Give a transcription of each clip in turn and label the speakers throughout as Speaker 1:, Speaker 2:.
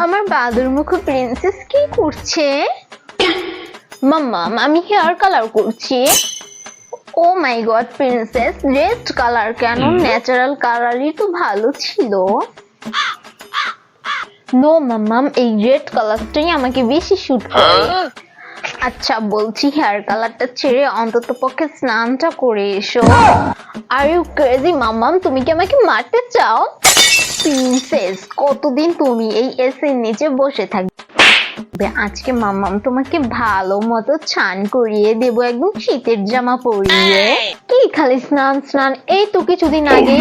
Speaker 1: আমার বাদুরমুখো প্রিন্সেস কি করছে? মাম্মা আমি হেয়ার কালার করছি। ও মাই গড প্রিন্সেস, রেড কালার কেন? ন্যাচারাল কালারই তো ভালো ছিল। নো মাম্মাম, এই রেড কালারটাই আমাকে বেশি শুট করে। আচ্ছা বলছি হেয়ার কালারটা ছেড়ে অন্তত পক্ষে স্নানটা করে এসো। আর ইউ ক্রেজি মাম্মাম, তুমি কি আমাকে মারতে চাও? প্রিন্সেস, কতদিন তুমি এই এসির নিচে বসে থাকবে? আজকে মাম্মাম তোমাকে ভালো মতো স্নান করিয়ে দেব, একদম শীতের জামা পরিয়ে। কি খালি স্নান স্নান, এই তো কিছুদিন আগে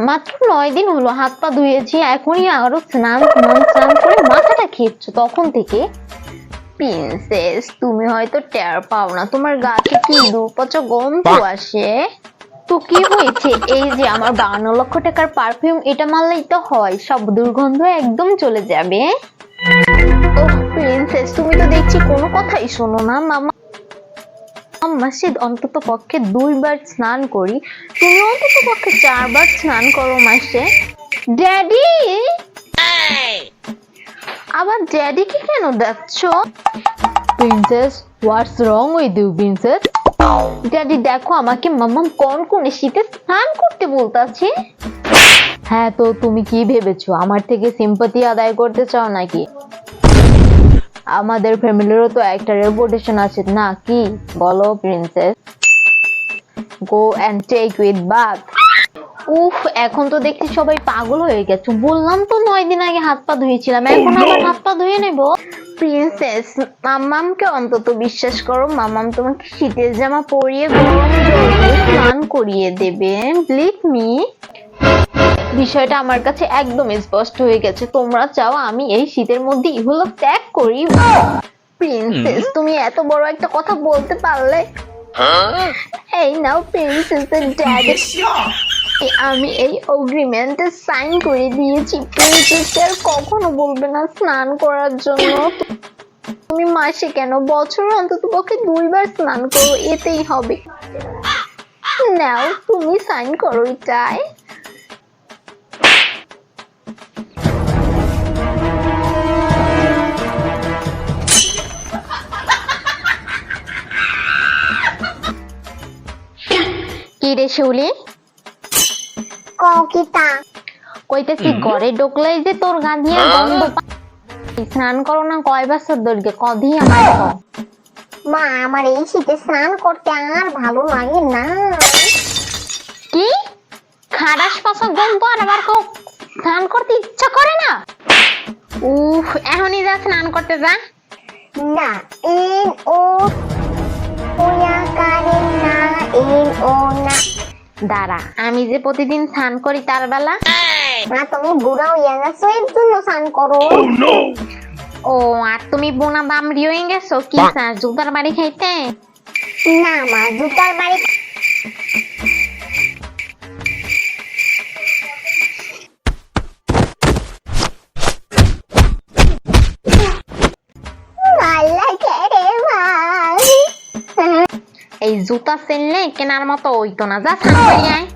Speaker 1: মাত্র 9 দিন হলো হাত পা ধুয়েছি, এখনই আরো স্নান স্নান স্নান করে মাথাটা খেয়েছো তখন থেকে। প্রিন্সেস, তুমি হয়তো টের পাও না, তোমার গা থেকে দুপচা গন্ধ আসে। তো কি হয়েছে? এই যে আমার 52 লক্ষ টাকার পারফিউম, এটা মারলেই তো হয়, সব দুর্গন্ধ একদম চলে যাবে। ও প্রিন্সেস, তুমি তো দেখছি কোনো কথাই শোনো না। মামা মাসে অন্তত পক্ষে 2 বার স্নান করি, তুমি অন্তত পক্ষে 4 বার স্নান করো মাসে। ড্যাডি, আবার ড্যাডিকে কেন ডাকছ? Princess, what's wrong with you princess? Daddy দেখো, আমাকে মাম্মাম কোন শীতে স্নান করতে বলতাছে। হ্যাঁ, তো তুমি কি ভেবেছো আমার থেকে সিম্পাথি আদায় করতে চাও নাকি? আমাদের ফ্যামিলিরও তো একটা রেপুটেশন আছে না, কি বলো princess? Go and take with bath. উফ, এখন তো দেখছি সবাই পাগল হয়ে গেছে। বললাম তো 9 দিন আগে হাত পা ধুয়েছিলাম, এখন আবার হাত পা ধুয়ে নেব? প্রিন্সেস, মাম্মামকে অন্তত বিশ্বাস করো, মাম্মাম তোমাকে শীতের জামা পরিয়ে গরম জল দিয়ে স্নান করিয়ে দেবে, বিলিভ মি। বিষয়টা আমার কাছে একদম স্পষ্ট হয়ে গেছে, তোমরা চাও আমি এই শীতের মধ্যে ইহলোক ত্যাগ করি। প্রিন্সেস, তুমি এত বড় একটা কথা বলতে পারলে? এই নাও প্রিন্সেসের ড্যাডি, আমি এই এগ্রিমেন্টে সাইন করে দিয়েছি। প্রিন্সেস আর কখনো বলবে না স্নান করার জন্য। তুমি মাসে কেন, বছর অন্তত পক্ষে 2 বার স্নান করো, এতেই হবে। নাও তুমি সাইন করো এটাই। কি রে শিউলি?
Speaker 2: ককিতা
Speaker 1: কইতেছি ঘরে ঢুকলেই যে তোর গা দিয়ে গন্ধ স্নান করো না কয় বছর ধরে, কদি আমার
Speaker 2: মা, আমার এই শীতে স্নান করতে আর ভালো লাগে না।
Speaker 1: কি খারাস পাশা গন্ধ, আর আবার স্নান করতে ইচ্ছা করে না? উফ, এখনই যা স্নান করতে যা।
Speaker 2: না, এন ও ওয়া কারে না, এন ও না।
Speaker 1: দাঁড়া, আমি যে প্রতিদিন স্নান করি তার বেলা।
Speaker 2: না, তুমি বুড়া হইয়া গেছো, এর জন্য স্নান করো।
Speaker 1: ও, আর তুমি বোনা বামড়ি হয়ে গেছো কি স্যার, জুতার বাড়ি খাইতে?
Speaker 2: না মা, জুতার বাড়ি
Speaker 1: এই জুতা ফেললে কেনার মতো হইতো না, যা স্নান করি আয়।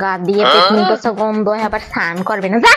Speaker 1: গা দিয়ে পেটনি গন্ধ, আবার স্নান করবে না, যা।